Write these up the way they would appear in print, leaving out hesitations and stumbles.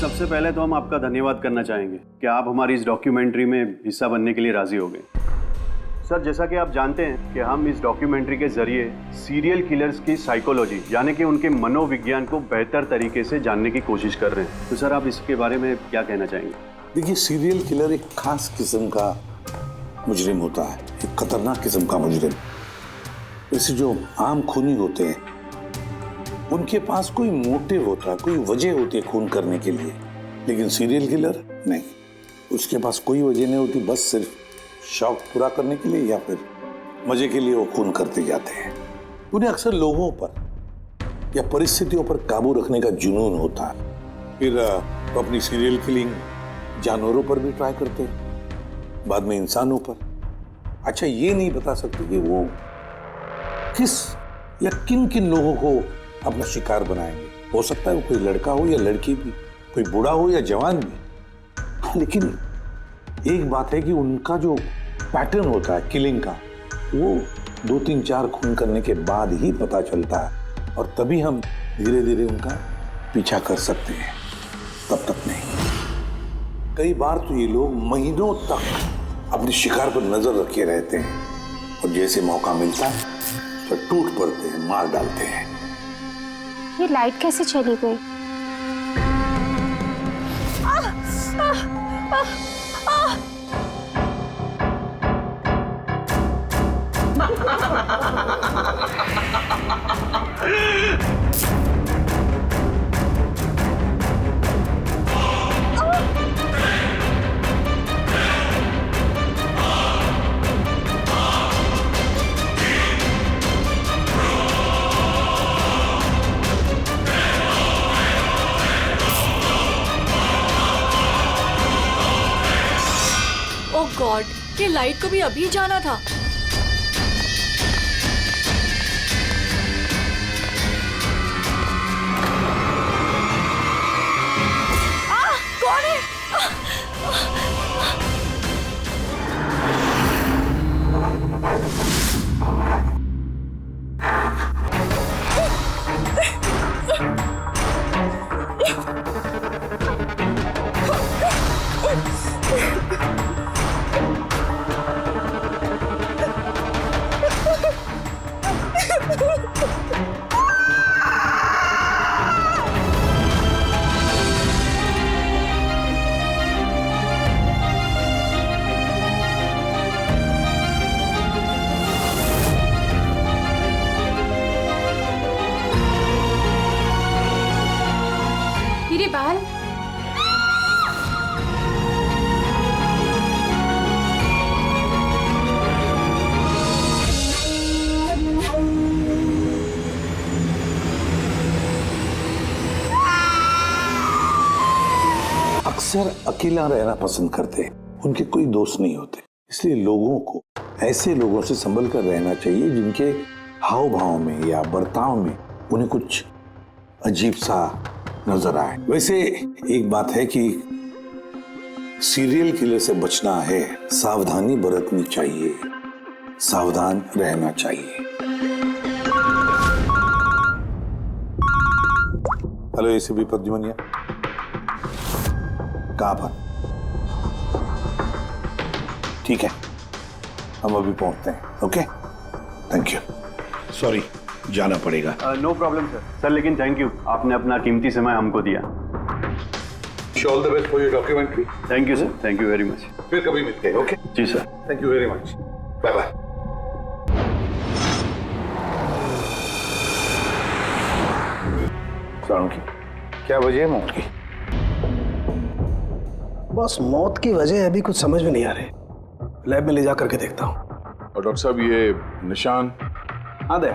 सबसे पहले तो हम आपका धन्यवाद करना चाहेंगे कि आप हमारी इस डॉक्यूमेंट्री में हिस्सा बनने के लिए राजी हो गए। सर, जैसा कि आप जानते हैं कि हम इस डॉक्यूमेंट्री के जरिए सीरियल किलर्स की साइकोलॉजी यानी कि उनके मनोविज्ञान को बेहतर तरीके से जानने की कोशिश कर रहे हैं। तो सर, आप इसके बारे में क्या कहना चाहेंगे? देखिए, सीरियल किलर एक खास किस्म का मुजरिम होता है, एक खतरनाक किस्म का मुजरिम। वैसे जो आम खूनी होते हैं उनके पास कोई मोटिव होता है, कोई वजह होती है खून करने के लिए, लेकिन सीरियल किलर नहीं, उसके पास कोई वजह नहीं होती, बस सिर्फ शौक पूरा करने के लिए या फिर मजे के लिए वो खून करते जाते हैं। उन्हें अक्सर लोगों पर या परिस्थितियों पर काबू रखने का जुनून होता है। फिर वो अपनी सीरियल किलिंग जानवरों पर भी ट्राई करते हैं, बाद में इंसानों पर। अच्छा, ये नहीं बता सकते कि वो किस या किन किन लोगों को अपना शिकार बनाएंगे। हो सकता है वो कोई लड़का हो या लड़की भी, कोई बूढ़ा हो या जवान भी। लेकिन एक बात है कि उनका जो पैटर्न होता है किलिंग का, वो 2-3-4 खून करने के बाद ही पता चलता है, और तभी हम धीरे धीरे उनका पीछा कर सकते हैं, तब तक नहीं। कई बार तो ये लोग महीनों तक अपने शिकार पर नजर रखे रहते हैं, और जैसे मौका मिलता है तो टूट पड़ते हैं, मार डालते हैं। ये लाइट कैसे चली गई? ओह गॉड, ये लाइट को भी अभी जाना था। कौन है? मेरे बाल। अक्सर अकेला रहना पसंद करते हैं, उनके कोई दोस्त नहीं होते, इसलिए लोगों को ऐसे लोगों से संभल कर रहना चाहिए जिनके हाव भाव में या बर्ताव में उन्हें कुछ अजीब सा नजर आए। वैसे एक बात है कि सीरियल किलर से बचना है, सावधानी बरतनी चाहिए, सावधान रहना चाहिए। हेलो एसीपी प्रद्युमन, कहां पर? ठीक है, हम अभी पहुंचते हैं। Okay, thank you. सॉरी, जाना पड़ेगा। No problem sir. सर, लेकिन थैंक यू, आपने अपना कीमती समय हमको दिया। All the best for your documentary. Thank you sir, thank you very much. फिर कभी मिलते हैं। ओके जी sir, thank you very much, bye bye. क्या वजह है मौत की? बस मौत की वजह अभी कुछ समझ में नहीं आ रही, लैब में ले जा करके देखता हूँ। और डॉक्टर साहब, ये निशान? हाँ दया,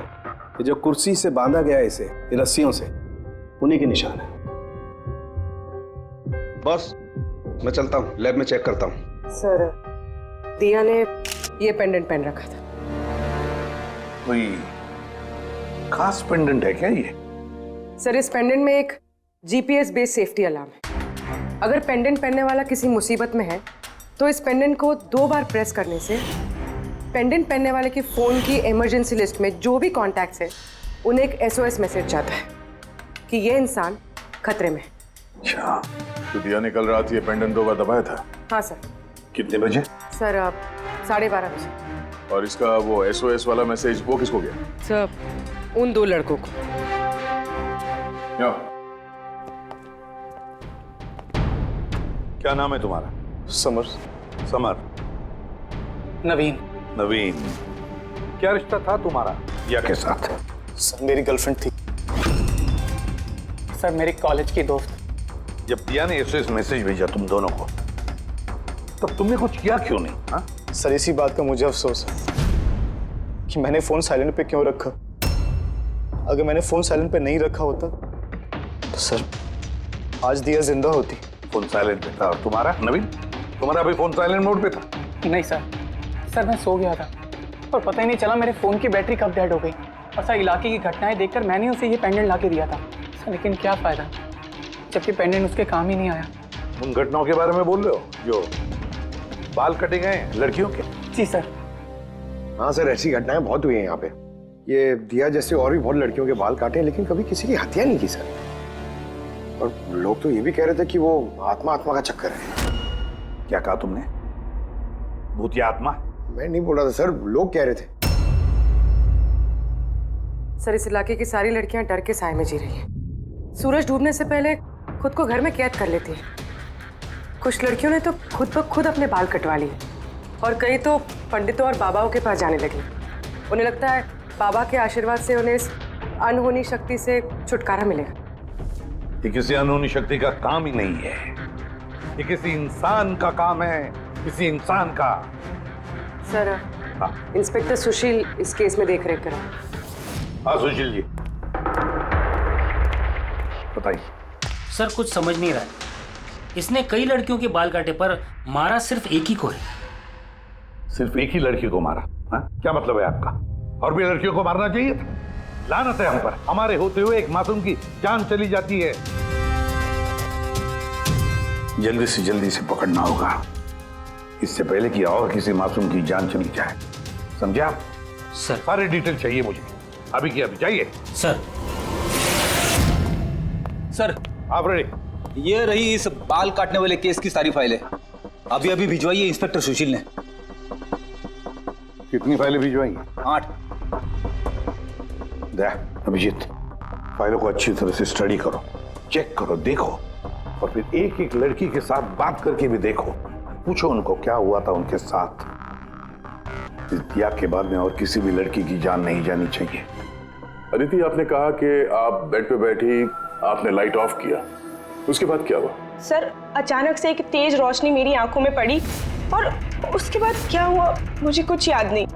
ये जो कुर्सी से बांधा गया है इसे, ये रस्सियों से, उन्हीं के निशान है। बॉस, मैं चलता हूँ, लैब में चेक करता हूँ। सर, दिया ने ये पेंडेंट पहन रखा था। कोई खास पेंडेंट है क्या ये? सर, इस पेंडेंट में एक जीपीएस बेस्ड सेफ्टी अलार्म है। अगर पेंडेंट पहनने वाला किसी मुसीबत में है तो इस पेंडेंट को 2 बार प्रेस करने से पेंडेंट पहनने वाले की फोन की इमरजेंसी लिस्ट में जो भी कॉन्टैक्ट्स है उन्हें एक SOS मैसेज जाता है कि ये इंसान खतरे में है। अच्छा, तो दिया ने कल रात ये पेंडेंट 2 बार दबाया था। हाँ सर। कितने बजे? सर 12:30 बजे। और इसका वो SOS वाला मैसेज वो किसको गया? सर उन 2 लड़कों को। क्या नाम है तुम्हारा? समर। समर। नवीन। नवीन। क्या रिश्ता था तुम्हारा दिया के साथ? सर मेरी गर्लफ्रेंड थी। सर मेरी कॉलेज की दोस्त। जब दिया ने SOS मैसेज भेजा तुम दोनों को, तब तुमने कुछ किया क्यों नहीं? हाँ? सर इसी बात का मुझे अफसोस है कि मैंने फोन साइलेंट पे क्यों रखा। अगर मैंने फोन साइलेंट पे नहीं रखा होता तो सर आज दिया जिंदा होती। फोन साइलेंट पे था। और तुम्हारा नवीन? तुम्हारा भी फोन साइलेंट मोड पे था? नहीं सर मैं सो गया था और पता ही नहीं चला मेरे फोन की बैटरी कब डेड हो गई। और सर इलाके की घटनाएं देखकर मैंने उसे ये पेंडेंट ला के दिया था सर, लेकिन क्या फायदा जबकि पेंडेंट उसके काम ही नहीं आया। उन घटनाओं के बारे में बोल रहे हो जो बाल कटे गए लड़कियों के? जी सर। हाँ सर, ऐसी घटनाएं बहुत हुई हैं यहाँ पे। ये दिया जैसे और भी बहुत लड़कियों के बाल काटे हैं, लेकिन कभी किसी की हत्या नहीं की सर। और लोग तो ये भी कह रहे थे कि वो आत्मा का चक्कर है। क्या कहा तुमने? भूत या आत्मा? मैं नहीं बोल रहा था सर, लोग कह रहे थे। सर इस इलाके की सारी लड़कियां डर के साए में जी रही हैं। सूरज डूबने से पहले खुद को घर में कैद कर लेती हैं। कुछ लड़कियों ने तो खुद ब खुद अपने बाल कटवा लिए और कई तो पंडितों और बाबाओं के पास जाने लगी। उन्हें लगता है बाबा के आशीर्वाद से उन्हें इस अनहोनी शक्ति से छुटकारा मिलेगा। ये किसी अनहोनी शक्ति का काम ही नहीं है, ये किसी इंसान का काम है, किसी इंसान का। सर इंस्पेक्टर सुशील इस केस में देख रेख करें। हाँ सुशील जी बताइए। सर कुछ समझ नहीं रहा है। इसने कई लड़कियों के बाल काटे पर मारा सिर्फ एक ही को है। सिर्फ एक ही लड़की को मारा? हाँ? क्या मतलब है आपका? और भी लड़कियों को मारना चाहिए था? लानत है हम पर, हमारे होते हुए एक मासूम की जान चली जाती है। जल्दी से पकड़ना होगा, इससे पहले कि और किसी मासूम की जान चली जाए। समझे आप? सर सारे डिटेल चाहिए मुझे, अभी की अभी। जाइए सर। सर आप रेडी? ये रही इस बाल काटने वाले केस की सारी फाइलें। अभी भिजवाइए इंस्पेक्टर सुशील ने। कितनी फाइलें भिजवाई? 8। अभिजीत, फाइलों को अच्छी तरह से स्टडी करो, चेक करो, देखो, और फिर एक एक लड़की के साथ बात करके भी देखो। पूछो उनको क्या हुआ था उनके साथ। इस दिया के बाद में और किसी भी लड़की की जान नहीं जानी चाहिए। अदिति, आपने कहा कि आप बेड पे बैठी आपने लाइट ऑफ किया, उसके बाद क्या हुआ? सर अचानक से एक तेज रोशनी मेरी आंखों में पड़ी और उसके बाद क्या हुआ मुझे कुछ याद नहीं।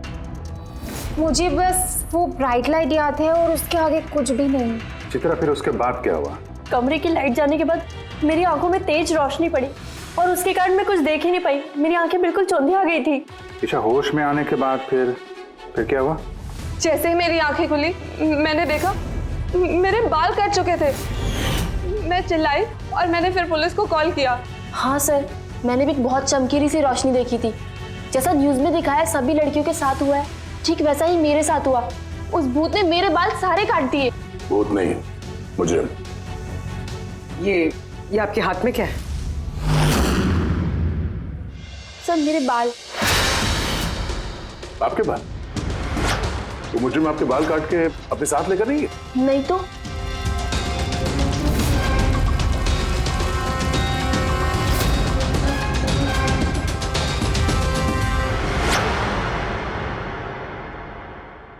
मुझे बस वो ब्राइट लाइट याद है और उसके आगे कुछ भी नहीं। चित्रा, फिर उसके बाद क्या हुआ? कमरे की लाइट जाने के बाद मेरी आंखों में तेज रोशनी पड़ी और उसके कारण मैं कुछ देख ही नहीं पाई। मेरी आंखें बिल्कुल चौंधी आ गई थी। ईशा, होश में आने के बाद फिर क्या हुआ? जैसे ही मेरी आंखें खुली मैंने देखा मेरे बाल कट चुके थे। मैं चिल्लाई और मैंने फिर पुलिस को कॉल किया। हाँ सर, मैंने भी बहुत चमकीली सी रोशनी देखी थी। जैसा न्यूज में दिखाया सभी लड़कियों के साथ हुआ है, ठीक वैसा ही मेरे साथ हुआ। उस भूत ने मेरे बाल सारे काट दिए। भूत नहीं, मुजरिम। ये आपके हाथ में क्या है? सर मेरे बाल। आपके बाल? वो मुजरिम आपके बाल काट के अपने साथ लेकर नहीं है? नहीं तो।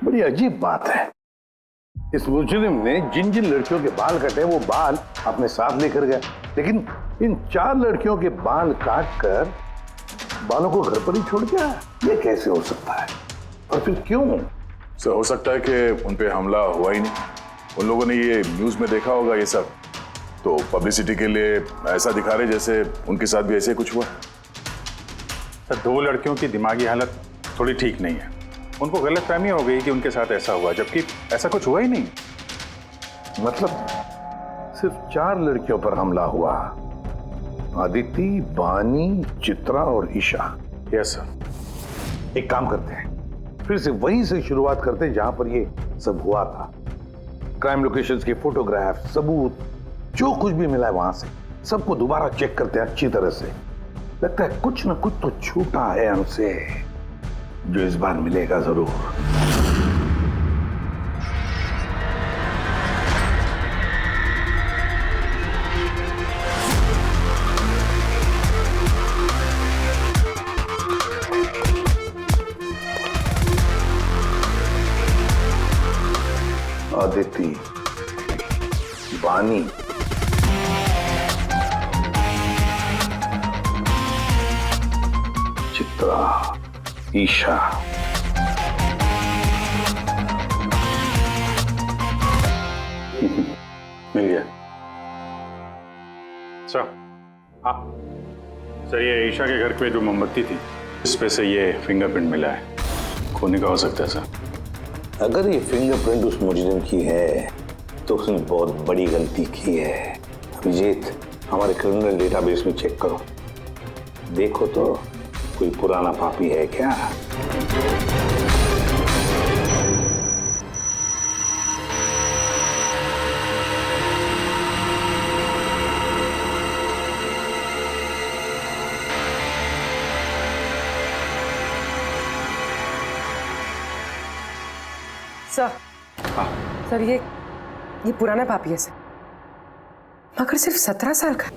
बड़ी अजीब बात है, इस मुजरिम ने जिन जिन लड़कियों के बाल कटे वो बाल अपने साथ लेकर गया, लेकिन इन 4 लड़कियों के बाल काट कर बालों को घर पर ही छोड़ गया। ये कैसे हो सकता है और फिर क्यों? सर, हो सकता है कि उन पे हमला हुआ ही नहीं। उन लोगों ने ये न्यूज में देखा होगा ये सब, तो पब्लिसिटी के लिए ऐसा दिखा रहे जैसे उनके साथ भी ऐसे कुछ हुआ। सर 2 लड़कियों की दिमागी हालत थोड़ी ठीक नहीं है। उनको गलतफहमी हो गई कि उनके साथ ऐसा हुआ, जबकि ऐसा कुछ हुआ ही नहीं। मतलब सिर्फ 4 लड़कियों पर हमला हुआ? अदिति, बानी, चित्रा और ईशा। Yes sir. एक काम करते हैं, फिर से वहीं से शुरुआत करते हैं जहां पर ये सब हुआ था। क्राइम लोकेशंस के फोटोग्राफ, सबूत, जो कुछ भी मिला है वहां से सबको दोबारा चेक करते हैं अच्छी तरह से। लगता है कुछ ना कुछ तो छूटा है हमसे, जो इस बार मिलेगा जरूर। अदिति, वानी, चित्रा, ईशा, मिल गया। सर, हाँ सर, ये ईशा के घर पे जो मोमबत्ती थी, इस पे से ये फिंगरप्रिंट मिला है। खोने का हो सकता है सर। अगर ये फिंगरप्रिंट उस मुजरिम की है तो उसने बहुत बड़ी गलती की है। अभिजीत, हमारे क्रिमिनल डेटाबेस में चेक करो, देखो तो कोई पुराना पापी है क्या। सर, सर ये पुराना पापी है सर, मगर सिर्फ 17 साल का।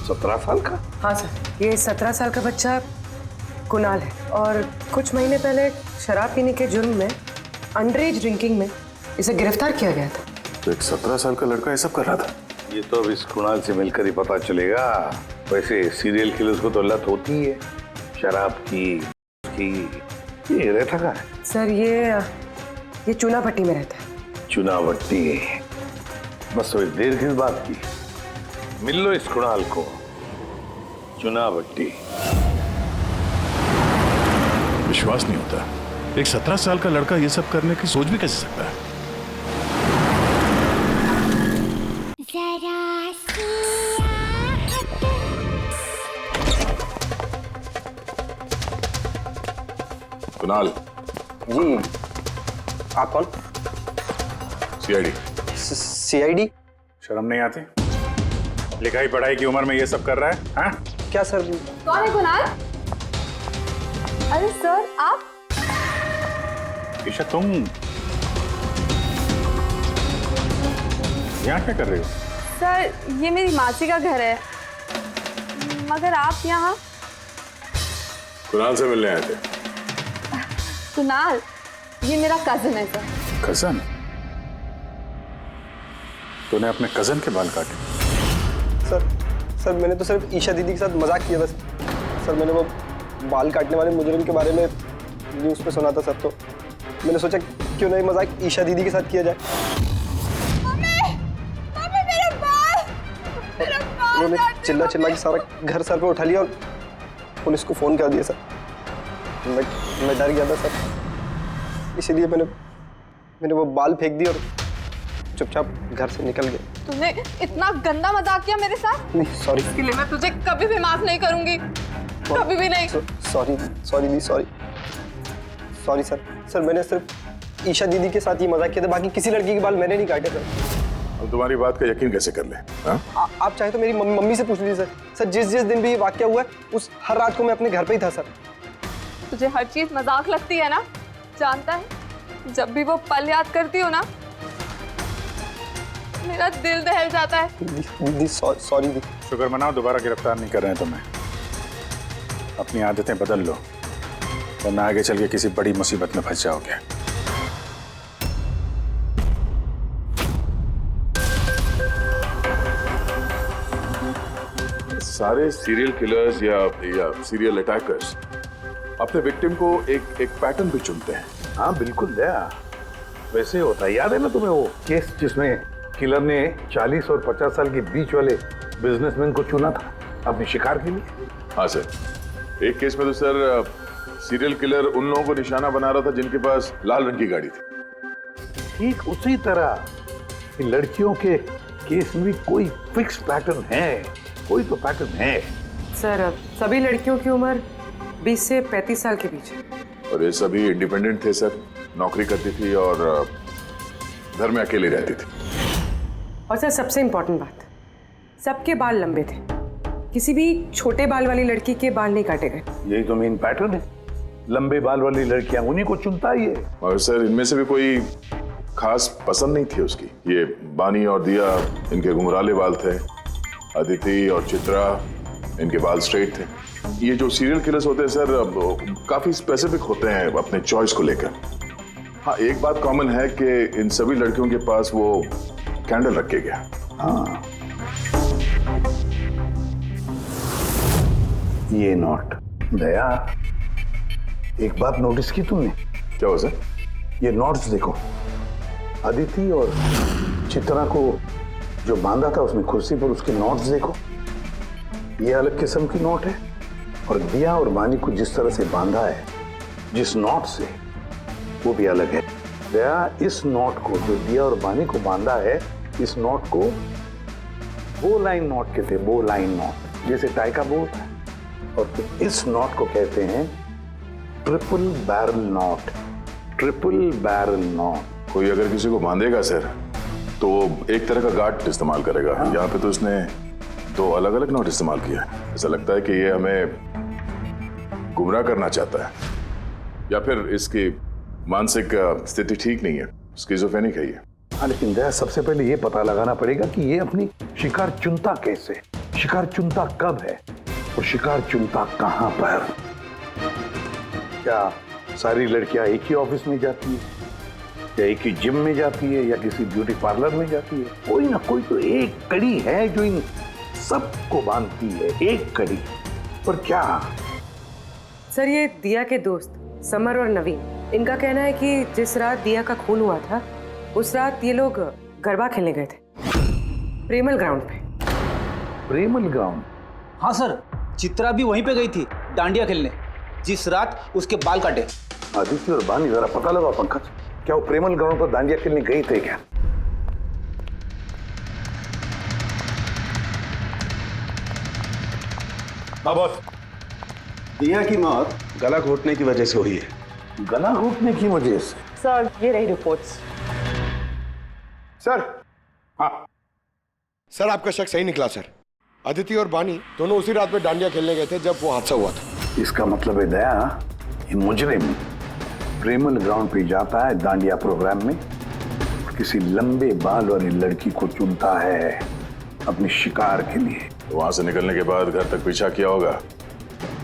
17 साल का? हाँ सर, ये 17 साल का बच्चा कुणाल है और कुछ महीने पहले शराब पीने के जुर्म में, अंडर एज ड्रिंकिंग में इसे गिरफ्तार किया गया था। तो एक 17 साल का लड़का ये सब कर रहा था? ये तो अब इस कुणाल से मिलकर ही पता चलेगा। वैसे सीरियल किलर्स को तो लत होती है शराब की। ये रहता कहाँ है? सर ये चूना भट्टी में रहता है। चूना भट्टी? बस तो देर किस बात की, मिल लो इस कुणाल को। चूना भट्टी। विश्वास नहीं होता, एक 17 साल का लड़का ये सब करने की सोच भी कैसे सकता है? कुणाल जी, आप कौन? सीआईडी। सीआईडी? शर्म नहीं आती? लिखाई पढ़ाई की उम्र में ये सब कर रहा है? हाँ? क्या सर? कौन है कुणाल? अरे सर, आप? ईशा, तुम यहाँ क्या कर रहे हो? सर, ये मेरी मासी का घर है, मगर आप यहाँ? कुणाल से मिलने आए थे। कुणाल, ये मेरा कजन है सर। कजन? तूने अपने कजन के बाल काटे? सर मैंने तो सिर्फ ईशा दीदी के साथ मजाक किया था सर। मैंने वो बाल काटने वाले मुजरिम के बारे में न्यूज़ पे सुना था सर, तो मैंने सोचा क्यों नहीं मजाक ईशा दीदी के साथ किया जाए। मम्मी, मेरे बाल! उन्होंने चिल्ला के सारा घर सर पे उठा लिया और पुलिस को फोन कर दिया सर। मैं डर गया था सर, इसीलिए मैंने वो बाल फेंक दिए और चुपचाप घर से निकल गया। तूने इतना गंदा मजाक किया मेरे साथ? नहीं, सॉरी। इसके लिए मैं तुझे कभी भी माफ नहीं करूंगी, कभी भी नहीं। सॉरी दी, सॉरी सर। मैंने सिर्फ ईशा दीदी के साथ ही मजाक किया था, बाकी किसी लड़की के बाल मैंने नहीं काटे सर। अब तुम्हारी बात का यकीन कैसे कर ले? आप चाहे तो मेरी मम्मी से पूछ लीजिए सर। जिस दिन भी ये वाकया हुआ है, उस हर रात को मैं अपने घर पे ही था सर। तुझे हर चीज मजाक लगती है ना? जानता है, जब भी वो पल याद करती हो ना, मेरा दिल दहल जाता है। दीदी, सॉरी दी। शुक्र मनाओ दोबारा गिरफ्तार नहीं कर रहे हैं तुम्हें। अपनी आदतें बदल लो, वरना आगे चल के किसी बड़ी मुसीबत में फंस जाओगे। सारे सीरियल किलर्स या सीरियल अटैकर्स अपने विक्टिम को एक पैटर्न भी चुनते हैं। हाँ बिल्कुल दया, वैसे होता है। याद है ना तुम्हें वो केस जिसमें किलर ने 40 और 50 साल के बीच वाले बिजनेसमैन को चुना था अपने शिकार के लिए? हाँ सर, एक केस में तो सर सीरियल किलर उन लोगों को निशाना बना रहा था जिनके पास लाल रंग की गाड़ी थी। ठीक उसी तरह लड़कियों के केस में कोई फिक्स पैटर्न है, कोई तो पैटर्न है। सर, सभी लड़कियों की उम्र 20 से 35 साल के बीच है। और ये सभी इंडिपेंडेंट थे सर, नौकरी करती थी और घर में अकेले रहती थी। और सर सबसे इम्पोर्टेंट बात, सबके बाल लंबे थे, किसी भी छोटे बाल वाली लड़की के बाल नहीं काटे गए। यही तो मेन पैटर्न है, लंबे बाल वाली लड़कियां उन्हीं को चुनता ही है। और सर इनमें से भी कोई खास पसंद नहीं थी उसकी। ये बानी और दिया, इनके घुंघराले बाल थे। अदिति और चित्रा, इनके बाल स्ट्रेट थे। ये जो सीरियल किलर्स होते हैं सर, काफी स्पेसिफिक होते हैं अपने चॉइस को लेकर। हाँ, एक बात कॉमन है कि इन सभी लड़कियों के पास वो कैंडल रख के गया। हाँ, ये नोट दया, एक बात नोटिस की तुमने? क्या हो सर? ये नोट्स देखो, अदिति और चित्रा को जो बांधा था उसने कुर्सी पर, उसके नोट्स देखो, ये अलग किस्म की नोट है। और दिया और बानी को जिस तरह से बांधा है, जिस नोट से, वो भी अलग है। दया, इस नोट को जो दिया और बानी को बांधा है, इस नोट को बो लाइन नोट कहते हैं, बो लाइन नोट, जैसे टाई का बो होता है। और इस नोट को कहते हैं triple barrel note, triple barrel note. कोई अगर किसी को बांधेगा सर तो एक तरह का गार्ड इस्तेमाल करेगा। हाँ। यहाँ पे तो इसने 2 अलग अलग नोट इस्तेमाल किया है। ऐसा लगता है कि ये हमें गुमराह करना चाहता है, या फिर इसकी मानसिक स्थिति ठीक नहीं है, स्किज़ोफ्रेनिक है ये। हाँ, लेकिन दया, सबसे पहले ये पता लगाना पड़ेगा कि ये अपनी शिकार चुनता कैसे, शिकार चुनता कब है और शिकार चुनता कहाँ पर। क्या सारी लड़कियां एक ही ऑफिस में जाती है, या एक ही जिम में जाती है, या किसी ब्यूटी पार्लर में जाती है? कोई ना कोई तो एक कड़ी है जो इन सबको बांधती है, एक कड़ी। पर क्या? सर, ये दिया के दोस्त समर और नवीन, इनका कहना है कि जिस रात दिया का खून हुआ था, उस रात ये लोग गरबा खेलने गए थे प्रेमल ग्राउंड पे। प्रेमल ग्राउंड? हाँ सर, चित्रा भी वहीं पे गई थी डांडिया खेलने, जिस रात उसके बाल काटे। आदित्य और बानी, जरा पता लगा पंकज, क्या वो प्रेमल ग्राउंड पर डांडिया खेलने गई थे क्या? बॉस, दिया की मौत गला घोटने की वजह से हुई है। गला घोटने की वजह से? सर, ये रही रिपोर्ट्स। सर, हाँ सर, आपका शक सही निकला सर। अदिति और बानी दोनों उसी रात में डांडिया खेलने गए थे जब वो हादसा हुआ था। इसका मतलब है दया, ये मुजरिम प्रेमल ग्राउंड पे जाता है डांडिया प्रोग्राम में, किसी लंबे बाल वाली लड़की को चुनता है अपनी शिकार के लिए। वहां से निकलने के बाद घर तक पीछा किया होगा,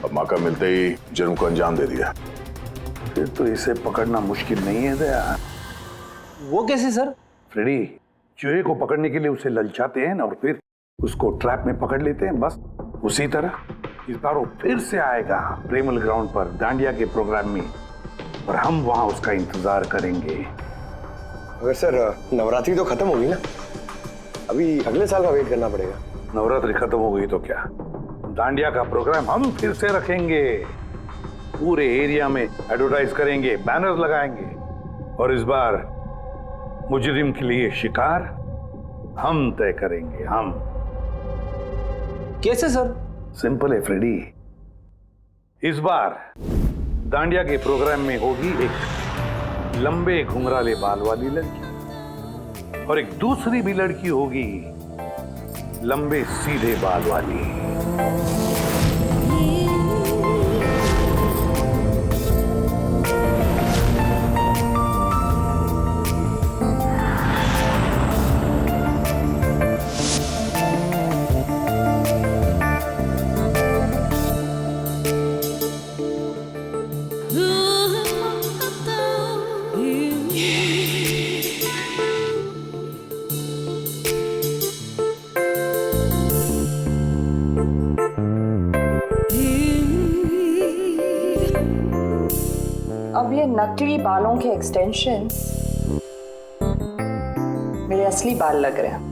अब मौका मिलते ही जुर्म को अंजाम दे दिया। फिर तो इसे पकड़ना मुश्किल नहीं है दया। वो कैसे सर? फ्रेडी, चूहे को पकड़ने के लिए उसे ललचाते हैं ना, और फिर उसको ट्रैप में पकड़ लेते हैं, बस उसी तरह इस बार वो फिर से आएगा प्रेमल ग्राउंड पर डांडिया के प्रोग्राम में, और हम वहां उसका इंतजार करेंगे। अगर सर नवरात्रि तो खत्म होगी ना, अभी अगले साल का वेट करना पड़ेगा। नवरात्रि खत्म हो गई तो क्या, डांडिया का प्रोग्राम हम फिर से रखेंगे, पूरे एरिया में एडवर्टाइज करेंगे, बैनर लगाएंगे, और इस बार मुजरिम के लिए शिकार हम तय करेंगे। हम। कैसे सर? सिंपल है फ्रेडी, इस बार डांडिया के प्रोग्राम में होगी एक लंबे घुंघराले बाल वाली लड़की, और एक दूसरी भी लड़की होगी लंबे सीधे बाल वाली। अब ये नकली बालों के एक्सटेंशंस मेरे असली बाल लग रहे हैं।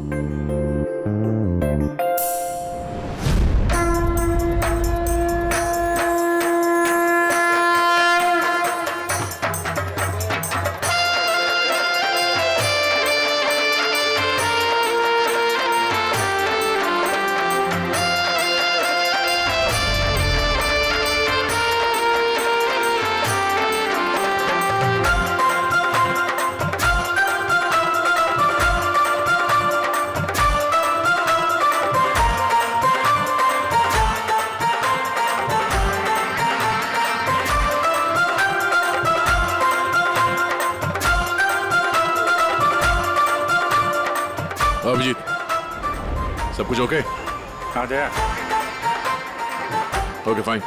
अभिजीत, सब कुछ ओके? हाँ Jaya. Okay fine.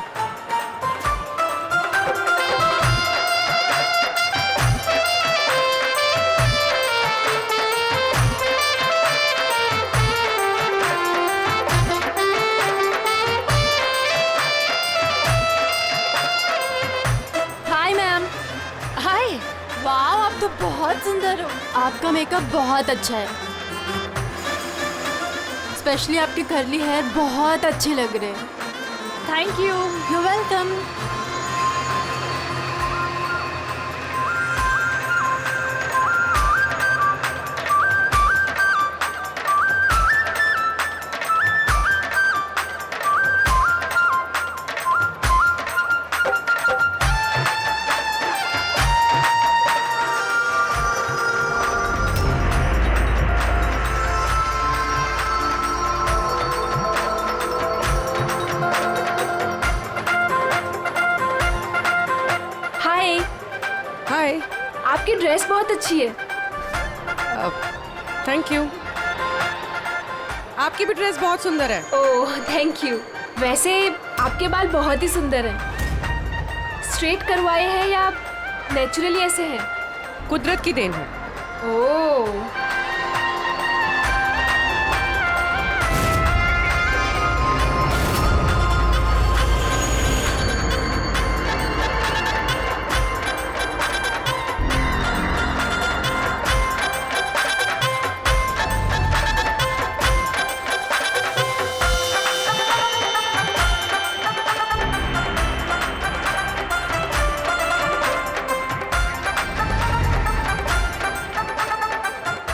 Hi ma'am. Hi. वाह, आप तो बहुत सुंदर हो। आपका मेकअप बहुत अच्छा है, स्पेशली आपके कर्ली हेयर बहुत अच्छे लग रहे हैं। Thank you. You welcome. Hi. आपकी ड्रेस बहुत अच्छी है। Thank you. आपकी भी ड्रेस बहुत सुंदर है। Oh thank you. वैसे आपके बाल बहुत ही सुंदर हैं। स्ट्रेट करवाए हैं या नेचुरली ऐसे हैं? कुदरत की देन है। ओह।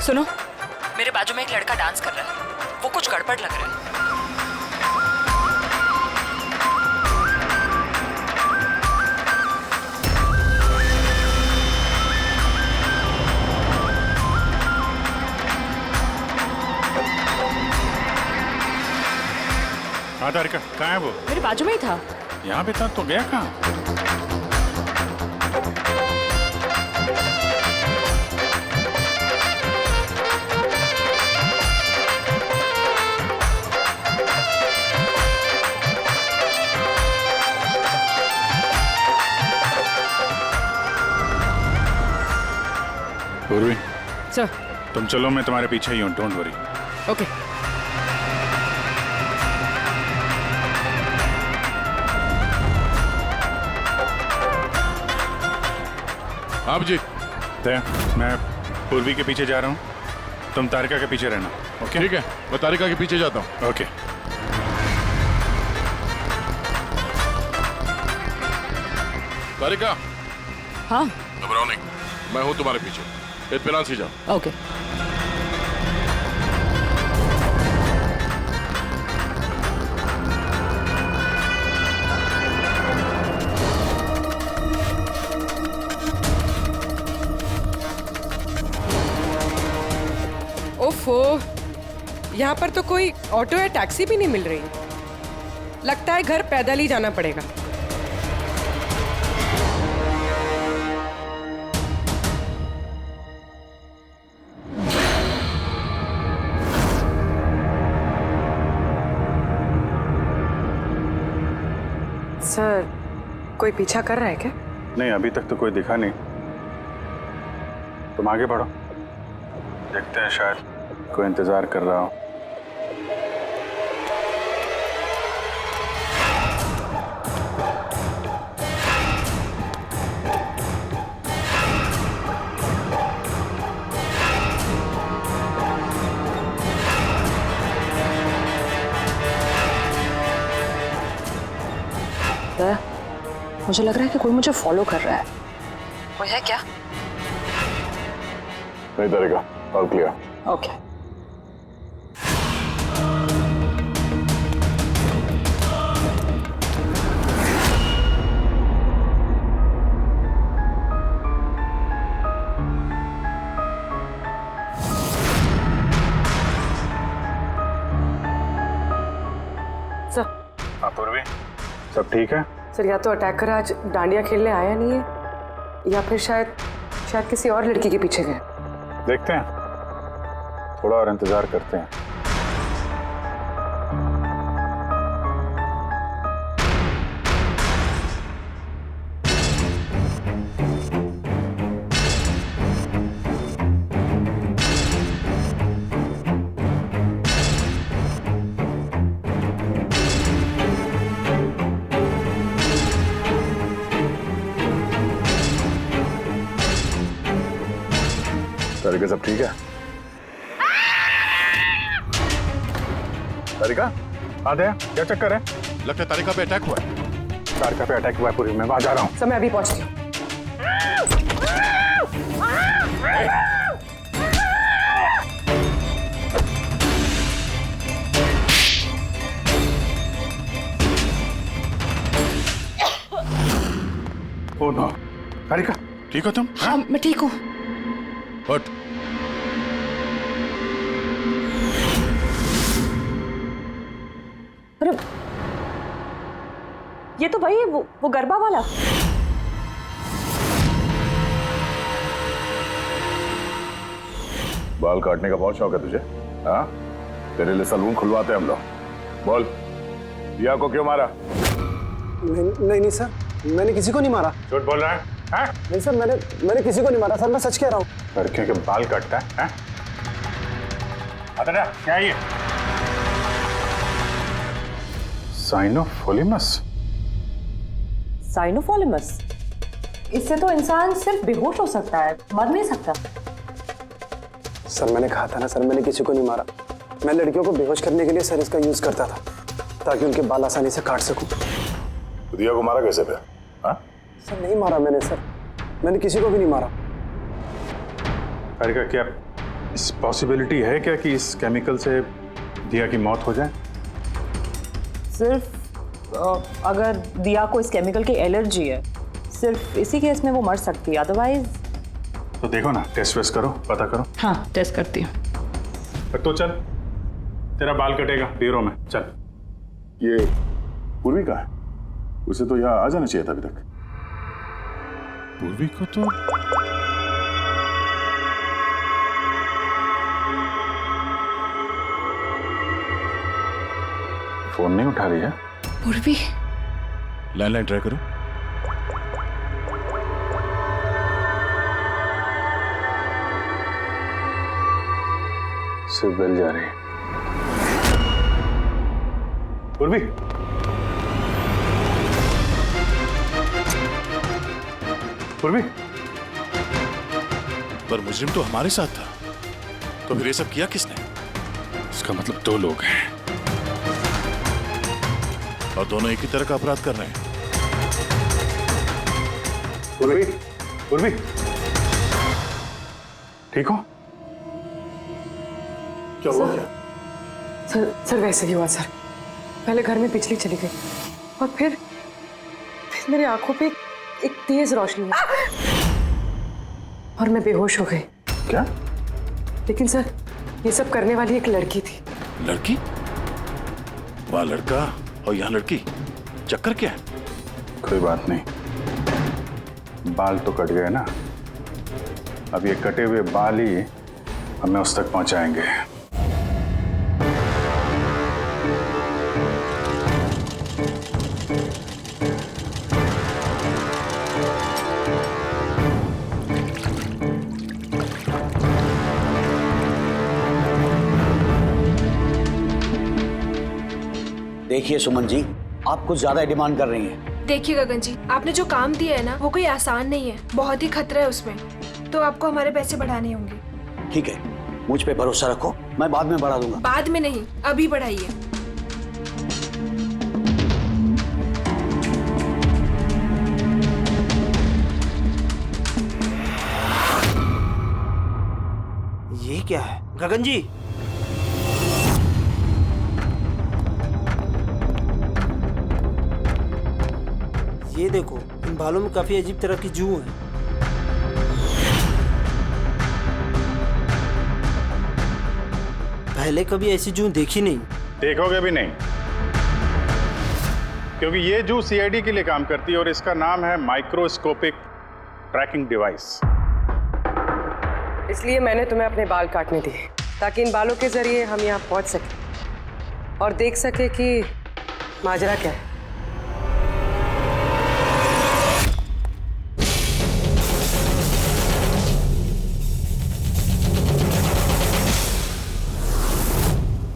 सुनो, मेरे बाजू में एक लड़का डांस कर रहा है, वो कुछ गड़बड़ लग रहा है। हाँ तारिका, कहाँ है वो? मेरे बाजू में ही था। यहाँ पे था तो गया कहाँ? पूर्वी, सर। तुम चलो, मैं तुम्हारे पीछे ही हूँ, डोंट वरी। ओके। अभिजीत, मैं पूर्वी के पीछे जा रहा हूँ, तुम तारिका के पीछे रहना। ओके ठीक है, मैं तारिका के पीछे जाता हूँ। ओके। तारिका। हाँ। घबराओ नहीं, मैं हूँ तुम्हारे पीछे, इत्मीनान से जाओ। ओके। ओफो, यहाँ पर तो कोई ऑटो या टैक्सी भी नहीं मिल रही। लगता है घर पैदल ही जाना पड़ेगा। सर, कोई पीछा कर रहा है क्या? नहीं, अभी तक तो कोई दिखा नहीं। तुम आगे बढ़ो, देखते हैं, शायद कोई इंतजार कर रहा हो। मुझे लग रहा है कि कोई मुझे फॉलो कर रहा है। कोई है क्या? नहीं तारिका, ऑल क्लियर। ओके। सर। हाँ पूर्वी, सब ठीक है? सर, या तो अटैकर आज डांडिया खेलने आया नहीं है, या फिर शायद किसी और लड़की के पीछे गए। देखते हैं, थोड़ा और इंतजार करते हैं। तारिका सब ठीक है? तारिका आधे क्या चक्कर है? लगता है तारिका पे अटैक हुआ है। तारिका पे अटैक हुआ है पूरी, मैं वहां जा रहा हूँ। सर मैं अभी पहुंचती हूँ। ओ नो, तारिका ठीक हो तुम? हाँ मैं ठीक हूँ। हट। अरे ये तो भाई वो गरबा वाला। बाल काटने का बहुत शौक है तुझे? हाँ, तेरे लिए सलून खुलवाते हैं हम लोग। बोल, दिया को क्यों मारा? नहीं सर, मैंने किसी को नहीं मारा। झूठ बोल रहा है? हाँ? नहीं सर, मैंने किसी को नहीं मारा सर, मैं सच कह रहा हूँ। लड़कियों के बाल काटता है? हाँ? अरे क्या ये? साइनोफोलिमस? साइनोफोलिमस? इससे तो इंसान सिर्फ बेहोश हो सकता है, मर नहीं सकता। सर मैंने कहा था ना सर, मैंने किसी को नहीं मारा। मैं लड़कियों को बेहोश करने के लिए सर इसका यूज करता था ताकि उनके बाल आसानी से काट सकूं। तो दिया को मारा कैसे फिर? हाँ? सर नहीं मारा मैंने सर, मैंने किसी को भी नहीं मारा। तारिका क्या इस पॉसिबिलिटी है क्या कि इस केमिकल से दिया की मौत हो जाए? सिर्फ अगर दिया को इस केमिकल की एलर्जी है, सिर्फ इसी केस में वो मर सकती है, अदरवाइज। तो देखो ना, टेस्ट वेस्ट करो, पता करो। हाँ टेस्ट करती हूँ। तो चल, तेरा बाल कटेगा ब्यूरो में, चल। ये पूर्वी का है? उसे तो यहाँ आ जाना चाहिए था अभी तक। पूर्वी को तो फोन नहीं उठा रही है। पूर्वी, लैंडलाइन ट्राई करो। सिर्फ बेल जा रही है। पूर्वी, पूर्वी। पर मुजरिम तो हमारे साथ था, तो फिर ये सब किया किसने? इसका मतलब दो लोग हैं और दोनों एक ही तरह का अपराध कर रहे हैं। पूर्वी, पूर्वी, ठीक हो? क्या हुआ? सर वैसे ही हुआ सर। पहले घर में बिजली चली गई और फिर मेरी आंखों पे एक तेज रोशनी आई और मैं बेहोश हो गई। क्या? लेकिन सर ये सब करने वाली एक लड़की थी। लड़की? वहाँ लड़का और यहाँ लड़की, चक्कर क्या है? कोई बात नहीं, बाल तो कट गए ना, अब ये कटे हुए बाल ही हमें उस तक पहुंचाएंगे। देखिए सुमन जी, आप कुछ ज्यादा डिमांड कर रही हैं। देखिए गगन जी, आपने जो काम दिया है ना, वो कोई आसान नहीं है, बहुत ही खतरा है उसमें, तो आपको हमारे पैसे बढ़ाने होंगे। ठीक है, मुझ पे भरोसा रखो, मैं बाद में बढ़ा दूंगा। बाद में नहीं, अभी बढ़ाइए। ये क्या है गगन जी? ये देखो, इन बालों में काफी अजीब तरह की जू है। पहले कभी ऐसी जू देखी नहीं। देखोगे भी नहीं, क्योंकि ये जू सीआईडी के लिए काम करती है और इसका नाम है माइक्रोस्कोपिक ट्रैकिंग डिवाइस। इसलिए मैंने तुम्हें अपने बाल काटने दिए ताकि इन बालों के जरिए हम यहाँ पहुँच सकें और देख सके कि माजरा क्या है।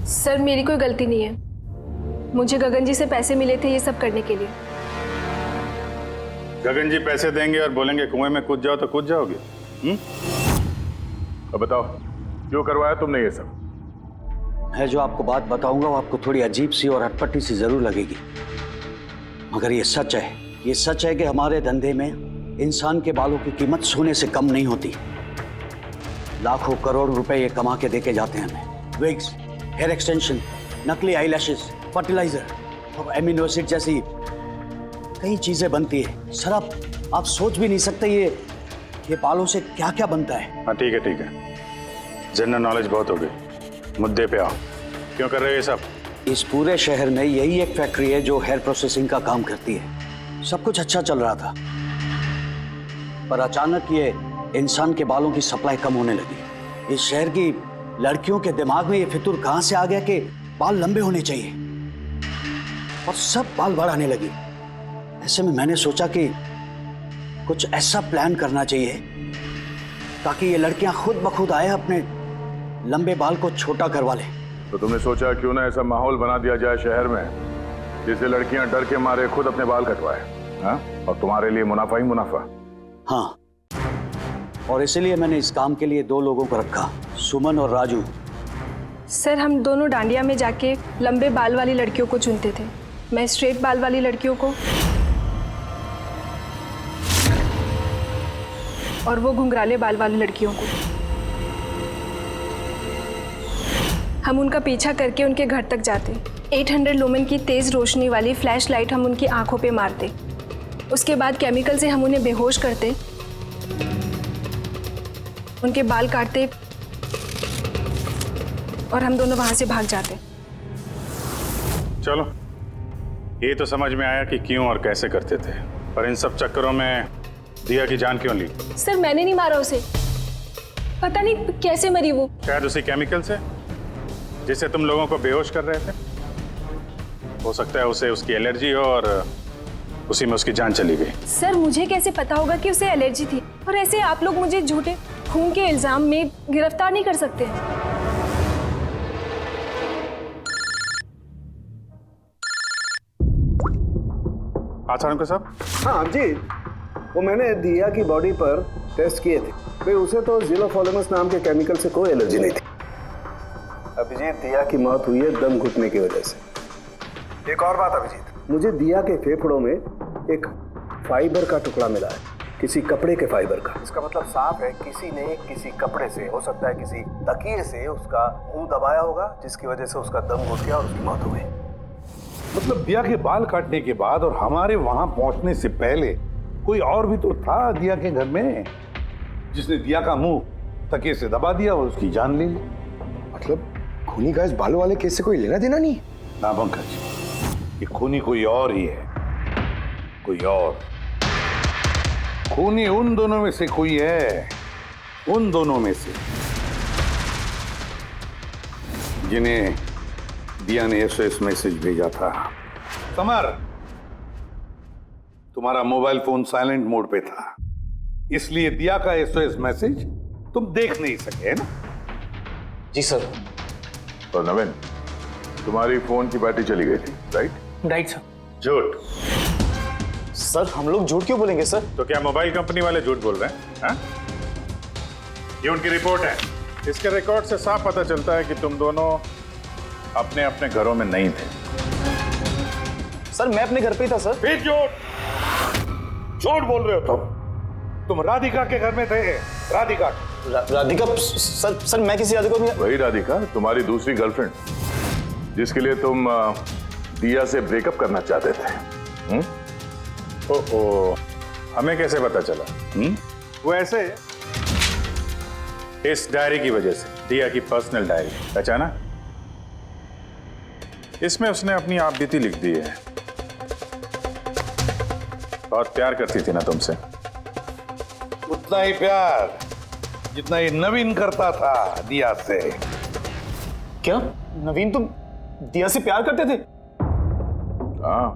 सर मेरी कोई गलती नहीं है, मुझे गगन जी से पैसे मिले थे ये सब करने के लिए। गगन जी पैसे देंगे और बोलेंगे कुएं में कूद जाओ तो कूद जाओगे? अब बताओ क्यों करवाया तुमने ये सब? मैं जो आपको बात बताऊंगा वो आपको थोड़ी अजीब सी और अटपटी सी जरूर लगेगी, मगर ये सच है। ये सच है कि हमारे धंधे में इंसान के बालों की कीमत सोने से कम नहीं होती। लाखों करोड़ रुपए ये कमा के देके जाते हैं हमें। विग्स, हेयर एक्सटेंशन, नकली आई लैशेस, फर्टिलाइजर और एमिनो एसिड जैसी कई चीजें बनती है। सर आप सोच भी नहीं सकते ये बालों से क्या क्या बनता है। हाँ ठीक है, जनरल नॉलेज बहुत हो गई, मुद्दे पे आओ। क्यों कर रहे हो ये सब? इस पूरे शहर में यही एक फैक्ट्री है जो हेयर प्रोसेसिंग का काम करती है। सब कुछ अच्छा चल रहा था, पर अचानक ये इंसान के बालों की सप्लाई कम होने लगी। इस शहर की लड़कियों के दिमाग में ये फितूर कहां से आ गया कि बाल लंबे होने चाहिए, और सब बाल बढ़ाने लगी। ऐसे में मैंने सोचा कि कुछ ऐसा प्लान करना चाहिए ताकि ये लड़कियां खुद ब खुद आए अपने लंबे बाल को छोटा करवा लें। तो तुमने सोचा क्यों ना ऐसा माहौल बना दिया जाए शहर में जिससे लड़कियां डर के मारे खुद अपने बाल कटवाए, हाँ? और तुम्हारे लिए मुनाफा ही मुनाफा। हाँ, और इसीलिए मैंने इस काम के लिए 2 लोगों को रखा, सुमन और राजू। सर हम दोनों डांडिया में जाके लंबे बाल वाली लड़कियों को चुनते थे। मैं स्ट्रेट बाल वाली लड़कियों को और वो घुंघराले बाल वाली लड़कियों को। हम उनका पीछा करके उनके घर तक जाते। 800 लुमेन की तेज रोशनी वाली फ्लैश लाइट हम उनकी आंखों पे मारते। उसके बाद केमिकल से हम उन्हें बेहोश करते, उनके बाल काटते और हम दोनों वहां से भाग जाते। चलो ये तो समझ में आया कि क्यों और कैसे करते थे, पर इन सब चक्करों में दिया की जान क्यों ली? सर मैंने नहीं मारा उसे, पता नहीं कैसे मरी वो। शायद उसी केमिकल से जिससे तुम लोगों को बेहोश कर रहे थे। हो सकता है उसे उसकी एलर्जी हो और उसी में उसकी जान चली गई। सर मुझे कैसे पता होगा कि उसे एलर्जी थी? और ऐसे आप लोग मुझे झूठे खून के इल्जाम में गिरफ्तार नहीं कर सकते। आचार्य साहब। हाँ अभिजीत, वो मैंने दिया की बॉडी पर टेस्ट किए थे, भाई उसे तो ज़िलोफोलेमस नाम के केमिकल से कोई एलर्जी नहीं थी। अभिजीत, दिया की मौत हुई है दम घुटने की वजह से। एक और बात अभिजीत, मुझे दिया के फेफड़ों में एक फाइबर का टुकड़ा मिला है, किसी कपड़े के फाइबर का। इसका मतलब साफ है किसी ने किसी कपड़े से, हो सकता है किसी तकिए से उसका मुंह दबाया होगा, जिसकी वजह से उसका दम घुट गया और उसकी मौत हो गई। मतलब दिया के बाल काटने के बाद और हमारे वहां पहुंचने से पहले कोई और भी तो था दिया के घर में, जिसने दिया का मुंह तकिए से दबा दिया और उसकी जान ले ली। मतलब खूनी का इस बालों वाले केस से कोई लेना देना नहीं? ना पंकज, ये खूनी कोई और ही है, कोई और। खूनी उन दोनों में से कोई है, उन दोनों में से जिन्हें दिया ने एसओएस मैसेज भेजा था। समर, तुम्हारा मोबाइल फोन साइलेंट मोड पे था, इसलिए दिया का एसओएस मैसेज तुम देख नहीं सके, है ना? जी सर। और नवीन, तुम्हारी फोन की बैटरी चली गई थी, राइट? Right sir. झूठ। सर हम लोग झूठ क्यों बोलेंगे सर? तो क्या मोबाइल कंपनी वाले झूठ बोल रहे हैं? हाँ? ये उनकी रिपोर्ट है, इसके रिकॉर्ड से साफ पता चलता है कि तुम दोनों अपने अपने घरों में नहीं थे। सर मैं अपने घर पे ही था सर। फिर झूठ बोल रहे हो तुम राधिका के घर में थे। राधिका राधिका सर मैं किसी राधिका को? वही राधिका, तुम्हारी दूसरी गर्लफ्रेंड, जिसके लिए तुम दिया से ब्रेकअप करना चाहते थे। ओहो, हमें कैसे पता चला? वो ऐसे इस डायरी की वजह से, दिया की पर्सनल डायरी, पहचाना? इसमें उसने अपनी आप बीती लिख दी है। बहुत प्यार करती थी ना तुमसे। उतना ही प्यार जितना ये नवीन करता था दिया से। क्या नवीन तुम दिया से प्यार करते थे? हाँ,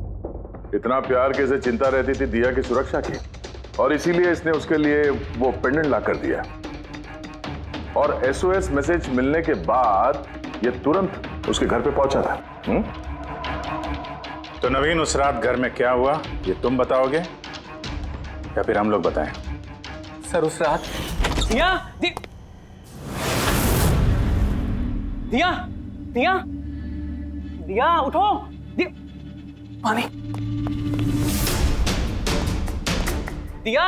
इतना प्यार कि इसे चिंता रहती थी दिया की सुरक्षा की, और इसीलिए इसने उसके लिए वो पेंडेंट ला कर दिया। और SOS मैसेज मिलने के बाद ये तुरंत उसके घर पे पहुंचा था। तो नवीन, उस रात घर में क्या हुआ ये तुम बताओगे या फिर हम लोग बताएं? सर उस रात दिया दिया दिया दिया उठो, दिया पानी, दिया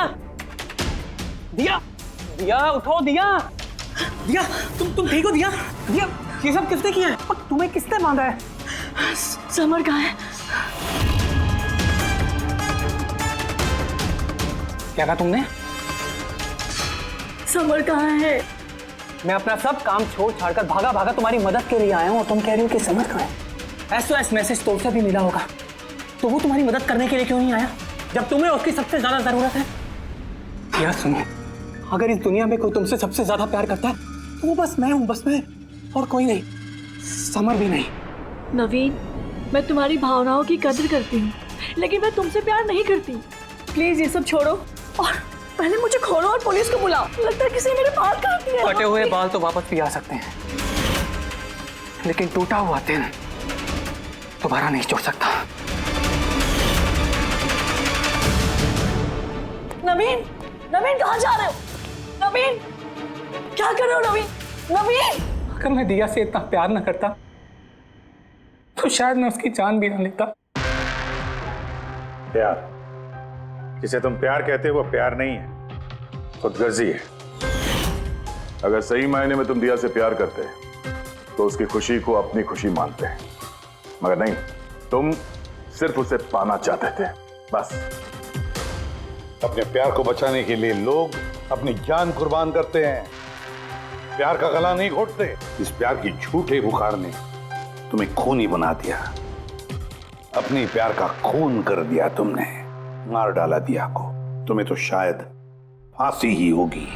दिया दिया उठो, दिया दिया तुम ठीक हो? दिया दिया ये सब किसने किया है और तुम्हें किसने बांधा है? समर कहाँ है? क्या कहा तुमने? समर कहाँ है? मैं अपना सब काम छोड़ छाड़कर भागा भागा तुम्हारी मदद के लिए आया हूँ और तुम कह रही हो कि समर कहाँ है? SOS मैसेज तो उसे भी मिला होगा, तो वो तुम्हारी मदद करने के लिए क्यों नहीं आया जब तुम्हें उसकी सबसे ज्यादा जरूरत है? यार सुनो, अगर इस दुनिया में कोई तुमसे सबसे ज्यादा प्यार करता है तो वो बस मैं हूँ, बस मैं, और कोई नहीं, समर भी नहीं। नवीन, मैं तुम्हारी भावनाओं की कदर करती हूँ, लेकिन मैं तुमसे प्यार नहीं करती। प्लीज ये सब छोड़ो और पहले मुझे खोलो और पुलिस को बुलाओ। लगता है किसी ने मेरे बाल काट दिए। कटे हुए बाल तो वापस भी आ सकते हैं, लेकिन टूटा हुआ दिल दोबारा नहीं जोड़ सकता। नवीन, नवीन कहाँ जा रहे हो? नवीन, क्या कर रहे हो नवीन? नवीन, अगर मैं दिया से इतना प्यार न करता तो शायद मैं उसकी जान भी न लेता। प्यार जिसे तुम प्यार कहते हो वो प्यार नहीं है, खुदगर्जी है। अगर सही मायने में तुम दिया से प्यार करते तो उसकी खुशी को अपनी खुशी मानते, मगर नहीं, तुम सिर्फ उसे पाना चाहते थे, बस। अपने प्यार को बचाने के लिए लोग अपनी जान कुर्बान करते हैं, प्यार का गला नहीं घोटते। इस प्यार की झूठे बुखार ने तुम्हें खूनी बना दिया, अपनी प्यार का खून कर दिया तुमने, मार डाला दिया को। तुम्हें तो शायद फांसी ही होगी।